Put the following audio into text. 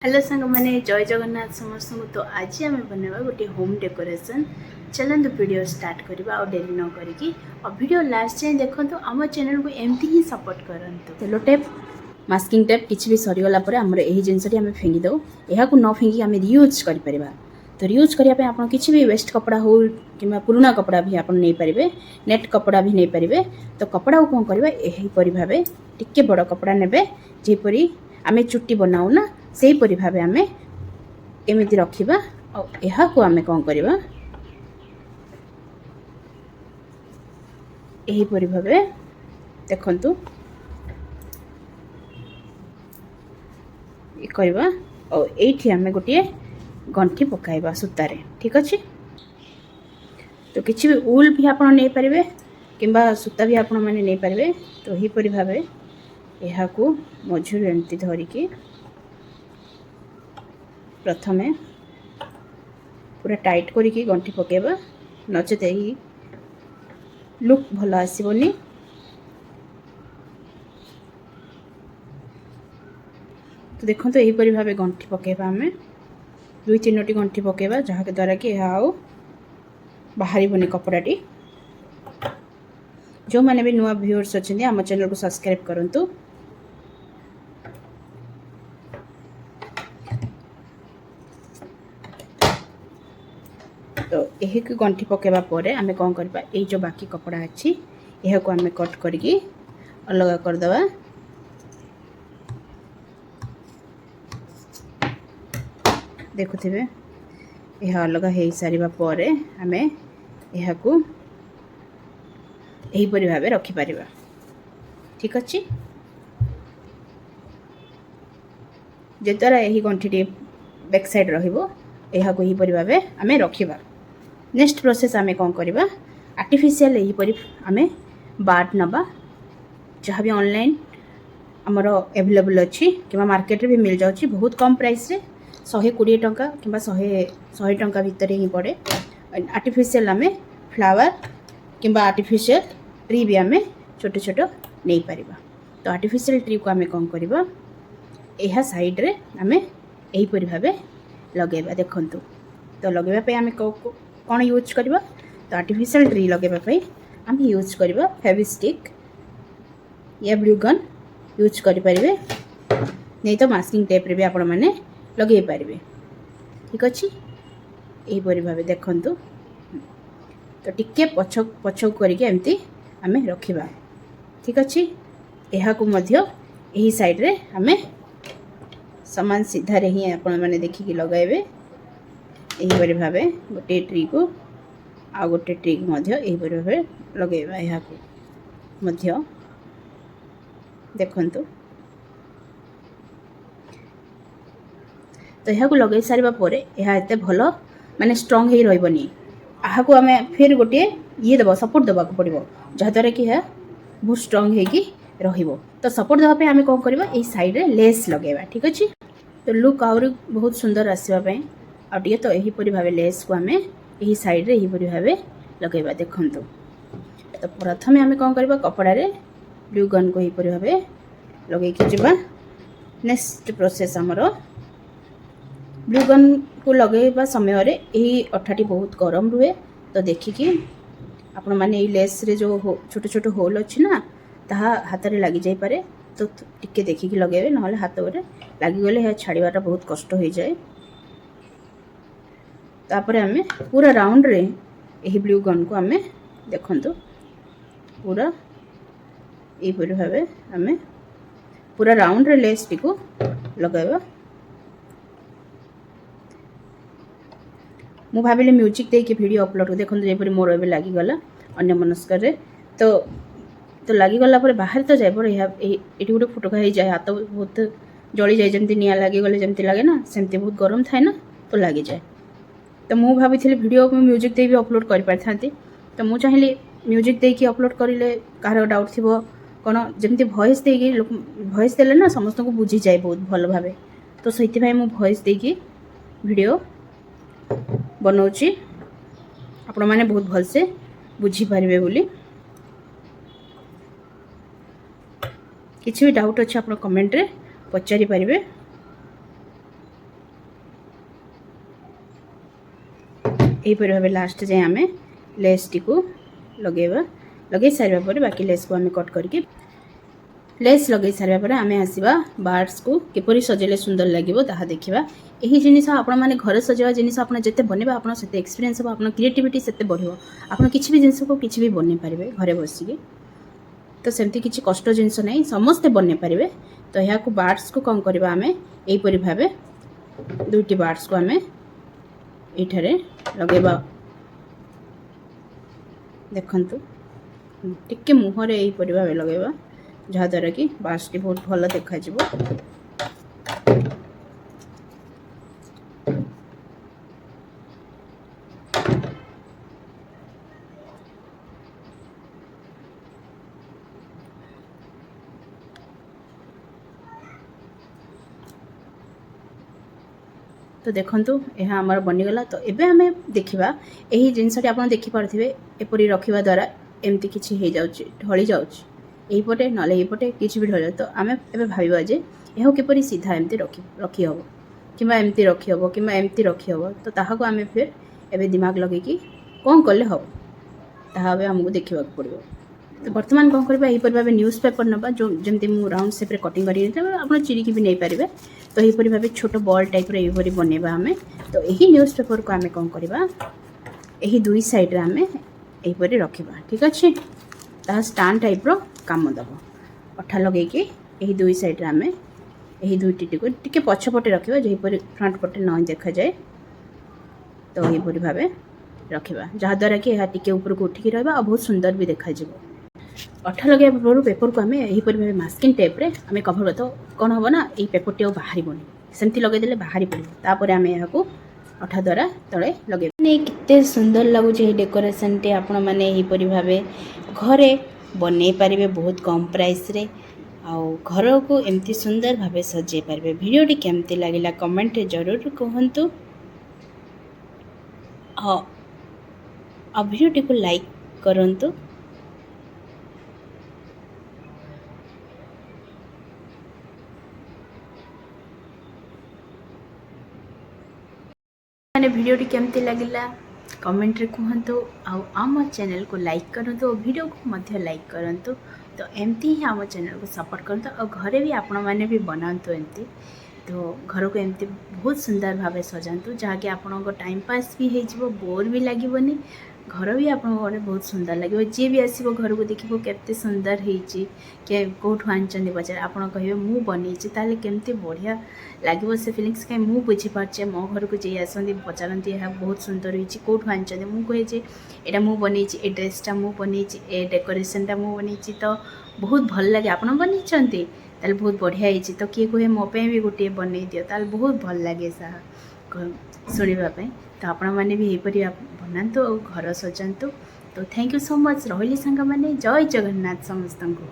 Hello सांग मैंने जय जगन्नाथ समस्त तो आज आम बनवा गोटे होम डेकोरेशन चलते वीडियो स्टार्ट करवा और डेरी न करी और वीडियो लास्ट जाए देखो आम चैनल को एमती ही सपोर्ट करूँ। सेलो टेप मास्किंग टेप किसी भी सरीगला आमर यही जिनस आम फिंगी दो यहाँ न फिंगी आम रियूज कर तो रियूज करने आप किसी भी वेस्ट कपड़ा हो कि पुराना कपड़ा भी आप नहीं पारे नेट कपड़ा भी नहीं पारे तो कपड़ा को कौन करवा यहीपरी भाव टिके बड़ कपड़ा ने जेपरी आम चुट्टी बनाऊना से परी भाव आम एमती रखा और आम कौन करवा यहीपरी भाव देखु करवा और ये आम गोटे गंठी पकाइबा सूतारे ठीक अच्छे। तो किसी भी उल भी आप नहीं पारे कि सूता भी आपण मैंने नहीं पारे तो यहीपरी भाव यह मझुर एमती धरिकी प्रथमे पूरा टाइट करिकी गंठी पकेबा नचेत यही लुक भल आसबनी। तो देखो यहीपरी भाव गंठी पकेबा आम 2-3टी गंठी पकेबा जहाँ के द्वारा कि यह बाहर कपड़ाटी। जो मैंने भी नुआ व्यूअर्स अच्छे आम चैनल को सब्सक्राइब करूँ। तो यही गंठी पकेबा परे आमे कौन करबा ये जो बाकी कपड़ा अच्छी यह को आमे कट करके अलग करदवा। देखुथिबे यह अलग हो सारिबा परे आमे यह को यहीपरी भाव रखिपारिबा ठीक अच्छे। जे द्वारा यही गंठी बैक साइड रहिबो यह को यहीपरी भाव आमे रखिबा। नेक्स्ट प्रोसेस आमे कौन करवा आर्टिफिशियल यहीपरी आमे बाट नबा जहाँ भी ऑनलाइन आमर एवेलेबल अच्छी कि मार्केट भी मिल जाऊँगी बहुत कम प्राइस रे 120 टंका कि 100 टंका भितर ही पड़े। आर्टिफिशियल आमे फ्लावर कि आर्टिफिशियल ट्री भी आमे छोट छोट नहीं पारिबा। तो आर्टिफिशियल ट्री को आमे कौन करवा यह साइड रे आमे यहीपरी भाव लगेबा। देखंतु तो लगेबा पे आमे कौन यूज करवा तो आर्टिफिशियल ट्री लगेबा आम यूज करवा फेविस्टिक या ब्लू गन यूज करें नहीं तो मास्किंग टेप रे भी आपण मैंने लगे पारे ठीक अच्छे। यहीपरी भाव देखंतु तो टिके पछक पछक करके एमती आमे रखिबा ठीक अच्छे। यह को मध्य यही साइड रे आमे समान सीधारे ही आपण मैंने देखिकी लगाइबे यहीपरी भाव गोटे ट्री को आ गोटे ट्री को मध्य यहीपरी भाव लगेबा। यह को मध्य देखंतु तो यह को लगे सारिबा परे यह एते भलो माने स्ट्रांग ही रहबनी आहा को आमे फिर गोटे ये देबो सपोर्ट देबा को पड़िबो जहा द्वारा कि है बहुत स्ट्रांग हे कि रहिबो। तो सपोर्ट देबा पे आमे कोन करबा ए साइड रे लेस लगेबा ठीक अछि। तो लुक और बहुत सुंदर आसीबा पे आटिए तो यहीपरी भाव लेस को आमे यही साइड रे यहीपरी भाव लगेबा देखंतु। तो प्रथमे आमे कोन करबा कपड़ा रे ब्लू गन को यहीपरी भाव लगे कि जिबा। नेक्स्ट प्रोसेस हमरो ब्लू गन को लगेबा समय रे यही अठाटी बहुत गरम रुए तो देखिकी आपण माने ये लेस रे जो छोट छोट होल अछि ना ताहा हाथ रे लागि जाई पारे तो टिके देखिकी लगेबे नहले हाथ रे लागि गले या छाड़ीबाटा बहुत कष्ट हो जाए। तापरे आमे पूरा राउंड रे यही ब्लू गन को आमे देखंतु पूरा यहीपरी भाव आमे पूरा राउंड रे लेस टी को लगाइबा। मु भाविले म्यूजिक देकी वीडियो अपलोड को देखो जेपरी मोर एबे लागि गला अन्य मनस्कर रे तो लागि गला पर बाहर तो जाय पर एटी गोटे फुटका हो जाए हाथ बहुत जली जाए जमती निया लागि गले जमती लागे ना सेमती बहुत गरम थाए ना तो लागि जाए। तो मु भाभी वीडियो में म्यूजिक दे भी अपलोड कर पारथांती तो मु चाहिए म्यूजिक देकी अपलोड करिले कार डाउट थिबो कोन जमती वॉइस देकी वॉइस देले ना समस्त को बुझी जाए बहुत भल भाबे। तो सहित भाई मु वॉइस देकी वीडियो बनाऊँगी आपण मैंने बहुत भल से बुझी पारे बोली। किसी भी डाउट अच्छे आप कमेंट रे पचारि पारिबे। ଏହିପରି ଭାବେ ଲାଷ୍ଟ ଯାଏଁ ଆମେ ଲେସ୍ଟିକୁ ଲଗାଇବା। ଲଗାଇ ସାରିବା ପରେ ବାକି ଲେସ୍କୁ ଆମେ କଟ୍ କରିକି ଲେସ୍ ଲଗାଇ ସାରିବା ପରେ ଆମେ ଆସିବା ବାର୍ଡ଼ସକୁ କିପରି ସଜେଇଲେ ସୁନ୍ଦର ଲାଗିବ ତାହା ଦେଖିବା। ଏହି ଜିନିଷ ଆପଣମାନେ ଘରେ ସଜେଇବା ଜିନିଷ ଆପଣ ଯେତେ ବନେଇବା ଆପଣ ସେତେ ଏକ୍ସପିରିଏନ୍ସ ହେବ, ଆପଣ କ୍ରିଏଟିଭିଟି ସେତେ ବଢ଼ିବ। ଆପଣ କିଛି ବି ଜିନିଷକୁ କିଛି ବି ବନେଇ ପାରିବେ ଘରେ ବସିକି। ତ ସେମିତି କିଛି କଷ୍ଟ ଜିନିଷ ନାହିଁ, ସମସ୍ତେ ବନେଇ ପାରିବେ। ତ ଏହାକୁ ବାର୍ଡ଼ସକୁ କ'ଣ କରିବା ଆମେ ଏହିପରି ଭାବେ ଦୁଇଟି ବାର୍ଡ଼ସକୁ ଆମେ ଏଇଠାରେ ଲଗାଇବା। ଦେଖନ୍ତୁ ଟିକେ ମୁହଁରେ ଏହିପରି ଭାବେ ଲଗାଇବା, ଯାହାଦ୍ୱାରା କି ବାର୍ଡ଼ସଟି ବହୁତ ଭଲ ଦେଖାଯିବ। तो देखंतु यह आमर बनीगला। तो एबे आमे देखिबा एही जिनसटी आपण देखि पारथिबे एपरि रखिबा द्वारा एमती किछि हे जाउछि, ढळी जाउछि एही पटे नले एही पटे किछि भी ढळि। तो आमे एबे भाबिबा जे एहो किपरि सीधा एमती रखि हबो किबा एमती रखि हबो किबा एमती रखि हबो। तो ताहाको आमे फिर एबे दिमाग लगै कि कोन कले हबो ताहा बे हमकु देखिबा पड़िबो। तो वर्तमान कौन करबा एही पर भाबे न्यूज़ पेपर नबा जो जेमती मु राउंड शेप रे कटिंग करी आपण चिरिकी भी नै पारिबे। तो एही पर भाबे छोट बॉल टाइप रे एही परि बनेबा हमें। तो एही न्यूज़ पेपर को हमें कौन करबा एही दुई साइड रे हमें एही परि रखिबा, ठीक अछि। ता स्टैंड टाइप रो काम दबो अठा लगै के एही दुई साइड रे हमें एही दुईटी को टिके पछ पटे रखिबा जेही परि फ्रंट पटे न देखा जाए। तो एही परि भाबे रखिबा जहा द्वारा कि एहा टिके ऊपर को उठी रहबा आ बहुत सुंदर भी देखा जिवो। अठा लगे पेपर को आम यहीपर भाव मास्किंग टेप रे आम कभर। तो कौन हम ना ये पेपर टी बाहर सेमती लगेदे बाहरी पड़ो। आम यहाँ अठा द्वारा तले लगे केते सुंदर लगुच डेकोरेशन टे आपण मैंने यहीपर भाव घरे बन पारे बहुत कम प्राइस रे आउ घर को एमती सुंदर भाव सजे पारे। वीडियोटी केमती लगिला कमेंट जरूर कहतु। आ वीडियोटी को लाइक करंतु। मैंने वीडियोटी केमती लगिला कमेंट रे कहतु। आम चैनल को लाइक करंतु और वीडियो को मध्य लाइक करंतु। तो एमती ही आम चैनल को सपोर्ट करंतु और घरे भी आपण मैंने भी बनातु एमती। तो घर को एमती बहुत सुंदर भाव सजातु जहाँकि आपण टाइम पास भी हो बोर भी लगभग घर भी आप बहुत सुंदर लगे। जी भी आसो घर को देखो केते सुंदर होती कौटू आनी पचार आप कहे मु बनी ताले केमती बढ़िया लगे से फिलिंग्स कहीं मुझे बुझीपारे। मो घर को जी आसती पचारती है बहुत सुंदर होती कौटू आनी मुझे कहे यहाँ मुझे बनी ए ड्रेसटा मुझे बनी ए डेकोरेशनटा मुझे बनी। तो बहुत भल लगे आप बनी ताल बहुत बढ़िया होती। तो किए कहे मोपाई भी गोटे बन दियो ताल बहुत भल लगे सा शुणापी। तो आपण मैंने भी यहीपरि बनातु और घर सजातु। तो थैंक यू सो मच रही सांग मैंने जय जगन्नाथ समस्त को।